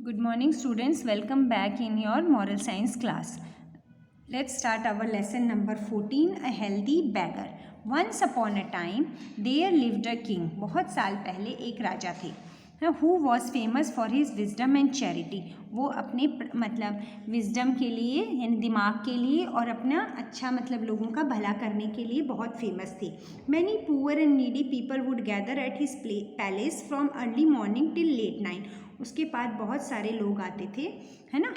Good morning students, welcome back in your moral science class. Let's start our lesson number 14, a healthy beggar. Once upon a time there lived a king. बहुत साल पहले एक राजा थे who was famous for his wisdom and charity. वो अपने wisdom के लिए यानी दिमाग के लिए और अपना अच्छा लोगों का भला करने के लिए बहुत फेमस थे. Many poor and needy people would gather at his palace from early morning till late night. उसके बाद बहुत सारे लोग आते थे, है ना,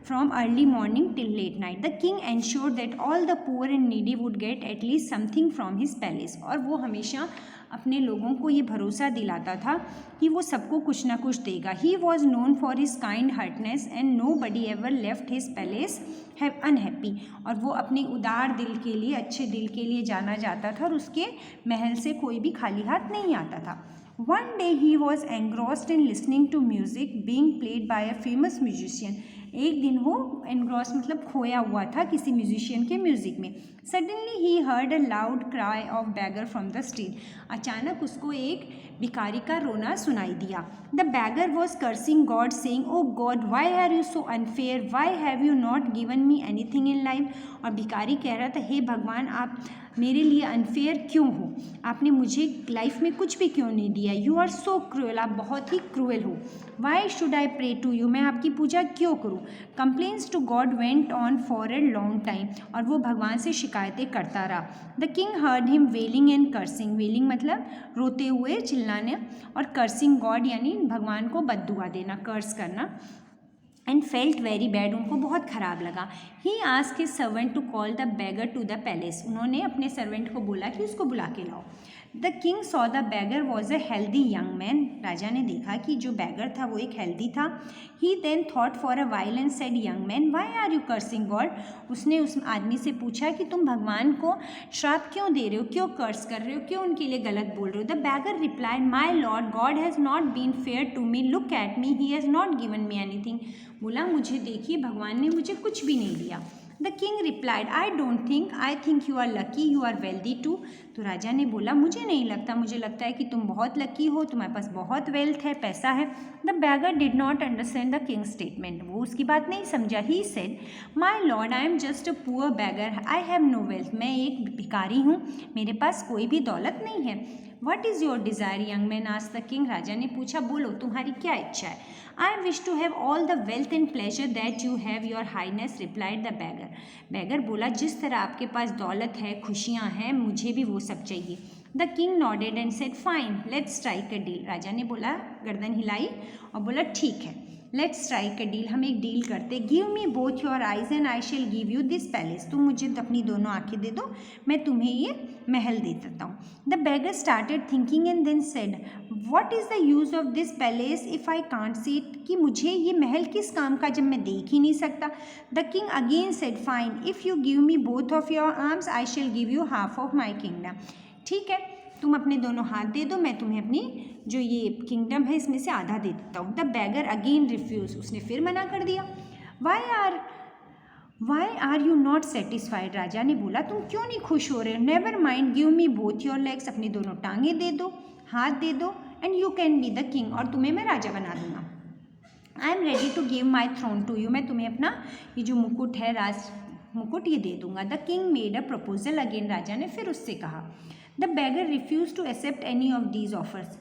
from early morning till late night. The king ensured that all the poor and needy would get at least something from his palace. और वो हमेशा अपने लोगों को ये भरोसा दिलाता था कि वो सबको कुछ ना कुछ देगा. He was known for his kind heartedness and nobody ever left his palace unhappy. और वो अपने उदार दिल के लिए, अच्छे दिल के लिए जाना जाता था और उसके महल से कोई भी खाली हाथ नहीं आता था. One day he was engrossed in listening to music being played by a famous musician. एक दिन वो engrossed खोया हुआ था किसी म्यूजिशियन के म्यूजिक में. Suddenly he heard a loud cry of beggar from the street. अचानक उसको एक भिखारी का रोना सुनाई दिया. The beggar was cursing God, saying, "Oh God, why are you so unfair? Why have you not given me anything in life?" और भिखारी कह रहा था, हे भगवान, आप मेरे लिए अनफेयर क्यों हो? आपने मुझे लाइफ में कुछ भी क्यों नहीं दिया? यू आर सो क्रूएल, आप बहुत ही क्रूएल हो. Why should I pray to you, मैं आपकी पूजा क्यों करूँ? Complains to God went on for a long time, और वो भगवान से शिकायतें करता रहा. The king heard him wailing and cursing. Wailing रोते हुए चिल्लाने, और कर्सिंग गॉड यानी भगवान को बद्दुआ देना, कर्स करना. एंड फेल्ट वेरी बैड, उनको बहुत ख़राब लगा. He asked his servant to call the beggar to the palace. उन्होंने अपने सर्वेंट को बोला कि उसको बुला के लाओ. The king saw the beggar was a healthy young man. राजा ने देखा कि जो बेगर था वो एक हेल्दी था. He then thought for a while and said, young man, why are you cursing God? उसने उस आदमी से पूछा कि तुम भगवान को श्राप क्यों दे रहे हो, क्यों कर्स कर रहे हो, क्यों उनके लिए गलत बोल रहे हो? The beggar replied, my lord, God has not been fair to me, look at me, he has not given me anything. बोला, मुझे देखिए, भगवान ने मुझे कुछ भी नहीं दिया. The king replied, I don't think, I think you are lucky, you are wealthy too. तो राजा ने बोला, मुझे नहीं लगता, मुझे लगता है कि तुम बहुत लकी हो, तुम्हारे पास बहुत वेल्थ है, पैसा है. The beggar did not understand the king statement. वो उसकी बात नहीं समझा. He said, my lord, I am just a poor beggar, I have no wealth. मैं एक भिखारी हूँ, मेरे पास कोई भी दौलत नहीं है. What is your desire, young man asked the king. राजा ने पूछा, बोलो, तुम्हारी क्या इच्छा है? I wish to have all the wealth and pleasure that you have, your highness, replied the beggar. Beggar बोला, जिस तरह आपके पास दौलत है, खुशियाँ हैं, मुझे भी वो सब चाहिए. The king nodded and said, fine, let's strike a deal. राजा ने बोला, गर्दन हिलाई और बोला, ठीक है, लेट्स स्ट्राइक अ डील, हम एक डील करते. Give me both your eyes and I shall give you this palace. तुम मुझे अपनी दोनों आंखें दे दो, मैं तुम्हें ये महल दे देता हूँ. The beggar started thinking and then said, what is the use of this palace if I can't see it, कि मुझे ये महल किस काम का जब मैं देख ही नहीं सकता. The king again said, fine, if you give me both of your arms I shall give you half of my kingdom. ठीक है, तुम अपने दोनों हाथ दे दो, मैं तुम्हें अपनी जो ये किंगडम है इसमें से आधा दे देता हूँ. द बेगर अगेन रिफ्यूज, उसने फिर मना कर दिया. Why are you not satisfied? राजा ने बोला, तुम क्यों नहीं खुश हो रहे हो? Never mind, give me both your legs, अपनी दोनों टांगें दे दो, हाथ दे दो, and you can be the king, और तुम्हें मैं राजा बना दूंगा. I am ready to give my throne to you, मैं तुम्हें अपना ये जो मुकुट है, राज मुकुट, ये दे दूंगा. The king made a proposal again. राजा ने फिर उससे कहा. The beggar refuse to accept any of these offers.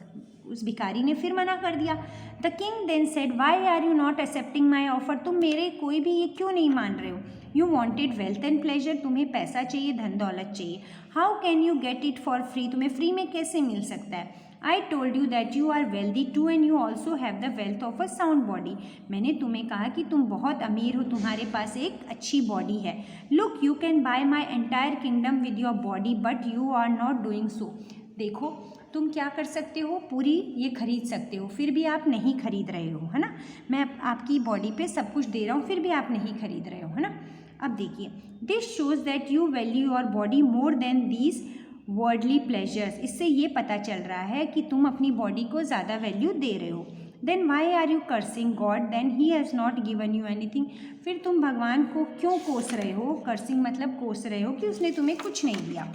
उस भिखारी ने फिर मना कर दिया. The king then said, why are you not accepting my offer? तुम मेरे कोई भी ये क्यों नहीं मान रहे हो? You wanted wealth and pleasure, तुम्हें पैसा चाहिए, धन दौलत चाहिए. How can you get it for free, तुम्हें फ्री में कैसे मिल सकता है? I told you that you are wealthy too and you also have the wealth of a sound body. मैंने तुम्हें कहा कि तुम बहुत अमीर हो, तुम्हारे पास एक अच्छी बॉडी है. Look, you can buy my entire kingdom with your body, but you are not doing so. देखो, तुम क्या कर सकते हो, पूरी ये खरीद सकते हो, फिर भी आप नहीं खरीद रहे हो, है ना. मैं आपकी बॉडी पे सब कुछ दे रहा हूँ, फिर भी आप नहीं खरीद रहे हो, है ना. अब देखिए, this shows that you value your body more than these worldly pleasures. इससे ये पता चल रहा है कि तुम अपनी बॉडी को ज़्यादा वैल्यू दे रहे हो. Then why are you cursing God, then he has not given you anything. फिर तुम भगवान को क्यों कोस रहे हो? कर्सिंग कोस रहे हो कि उसने तुम्हें कुछ नहीं दिया.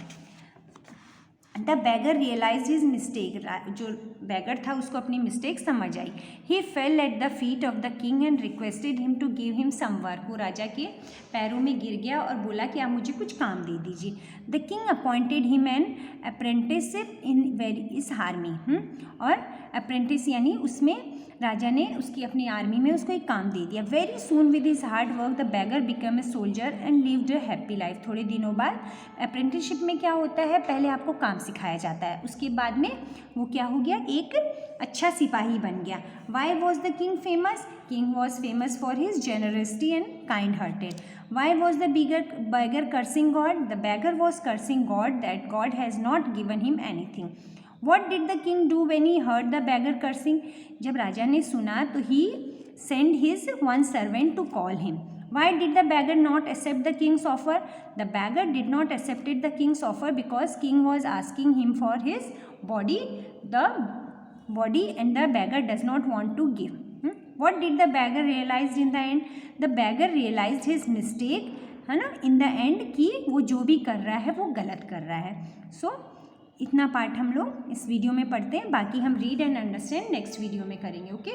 The beggar realize his mistake, जो बैगर था उसको अपनी मिस्टेक समझ आई. He fell at the feet of the king and requested him to give him some work. वो राजा के पैरों में गिर गया और बोला कि आप मुझे कुछ काम दे दीजिए. The king appointed him an apprenticeship in various army. और अप्रेंटिस यानी उसमें राजा ने उसकी अपनी आर्मी में उसको एक काम दे दिया. Very soon with his hard work the bagger become a soldier and lived a happy life. थोड़े दिनों बाद अप्रेंटिसशिप में क्या होता है, पहले आपको काम सिखाया जाता है, उसके बाद में वो क्या हो गया, एक अच्छा सिपाही बन गया. Why was the king famous? King was famous for his generosity and kind hearted. Why was the beggar cursing God? The beggar was cursing God that God has not given him anything. What did the king do when he heard the beggar cursing? जब राजा ने सुना तो he sent his one servant to call him. Why did the beggar not accept the king's offer? The beggar did not accept the king's offer because king was asking him for his body, and the beggar does not want to give. What did the beggar realized in the end? The beggar realized his mistake, है ना, in the end, कि वो जो भी कर रहा है वो गलत कर रहा है. So इतना पार्ट हम लोग इस वीडियो में पढ़ते हैं, बाकी हम read and understand next video में करेंगे. ओके.